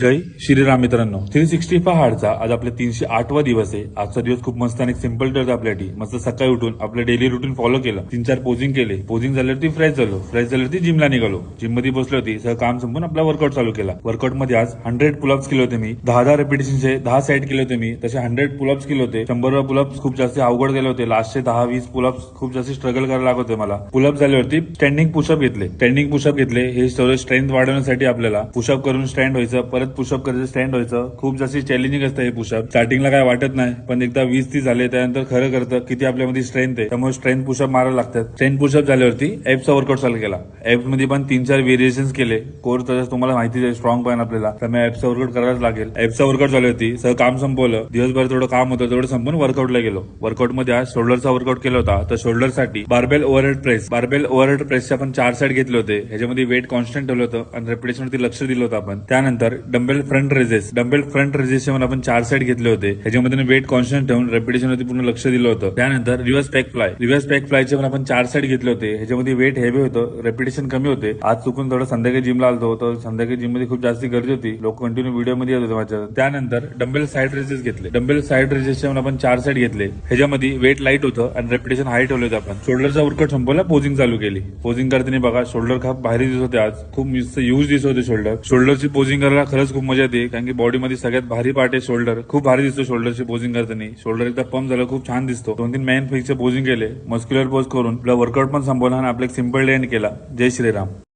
जय श्रीराम मित्रांनो. 365 हार्डचा आज आपला 308वा दिवस आहे. आजचा दिवस खूप मस्त आणि सिंपल ठरतो आपल्यासाठी. मस्त सकाळी उठून आपलं डेली रुटीन फॉलो केलं, 3-4 पोजिंग केले. पोजिंग झाल्यावरती फ्रेश झाल्यावरती जिमला निघालो. जिम मध्ये बसलो होती, सगळं काम संपून आपला वर्कआउट चालू केला. वर्कआउट मध्ये आज 100 पुलअप्स केले होते मी. 10 रेपिटेशनचे 10 सेट केले होते मी. तसे 100 पुलअप्स केले होते. 100 पुलअप्स खूप जास्त अवघड गेले होते. लास्टचे 10-20 पुलअप्स खूप जास्त स्ट्रगल करायला लागत होते मला. पुलअप झाल्यावरती स्टँडिंग पुशअप घेतले. हे सगळं स्ट्रेंथ वाढवण्यासाठी आपल्याला पुशअप करून स्टँड व्हायचं, परत पुशअप करायचं, स्टँड व्हायचं. खूप जास्त चॅलेंजिंग असतं हे पुशअप. स्टार्टिंगला काय वाटत नाही, पण एकदा 20-30 झाले त्यानंतर खरं करतं किती आपल्यामध्ये स्ट्रेंथ आहे. त्यामुळे स्ट्रेंथ पुशअप मारायला लागतात. स्ट्रेंथ पुशअप झाल्यावरती एप्सचा वर्कआउट चालू केला. एप्स मध्ये पण 3-4 व्हेरिएशन्स केले. कोर्स तसंच तुम्हाला माहिती आहे, स्ट्रॉंग पण आपल्याला, त्यामुळे एप्सचा वर्कआउट करायलाच लागेल. एप्सचा वर्कआउट झाली होती, सगळं काम संपवलं. दिवसभर थोडं काम होतं, तेवढं संपून वर्कआउटला गेलो. वर्कआउट मध्ये आज शोल्डरचा वर्कआउट केला होता. तर शोल्डरसाठी बारबेल ओव्हरहेड प्रेसचे आपण 4 सेट घेतले होते. ह्याच्यामध्ये वेट कॉन्स्टंट ठेवलं होतं आणि रेपिटेशन वरती लक्ष दिलं होतं आपण. त्यानंतर डंबेल फ्रंट रेजेसचे पण आपण 4 सेट घेतले होते. ह्याच्यामध्ये वेट कॉन्स्टंट ठेवून रेपिटेशन वरती पूर्ण लक्ष दिलं होतं. त्यानंतर रिव्हर्स पॅक फ्लायचे पण आपण 4 सेट घेतले होते. ह्याच्यामध्ये वेट हेवी होतं, रेपिटेशन कमी होते. आज चुकून थोडं संध्याकाळी जिमला आलतो, तर संध्याकाळी जिम मध्ये खूप जास्त गर्दी होती. लोक कंटिन्यू व्हिडिओ मध्ये येत होते माझ्या. त्यानंतर डंबेल साइड रेजेसचे पण आपण 4 सेट घेतले. ह्याच्यामध्ये वेट लाईट होतं आणि रेपिटेशन हाय ठेवले होते आपण. शोल्डरचा वर्कआउट संपवला, पोजिंग चालू केली. पोजिंग करताना बघा शोल्डर खूप भारी दिसत होते. आज खूप यूज दिसत होते शोल्डरची पोजिंग करायला खरंच खूप मजा येते, कारण की बॉडी मध्ये सगळ्यात भारी पार्ट आहे शोल्डर. खूप भारी दिसतो शोल्डरची पोजिंग करताना. शोल्डर एकदा पंप झालं, खूप छान दिसतो. 2-3 मॅन फिक्सचे पोजिंग केले, मस्क्युलर पोज करून आपला वर्कआउट पण संपवला आणि आपला एक सिंपल डे एंड केला. जय श्रीराम.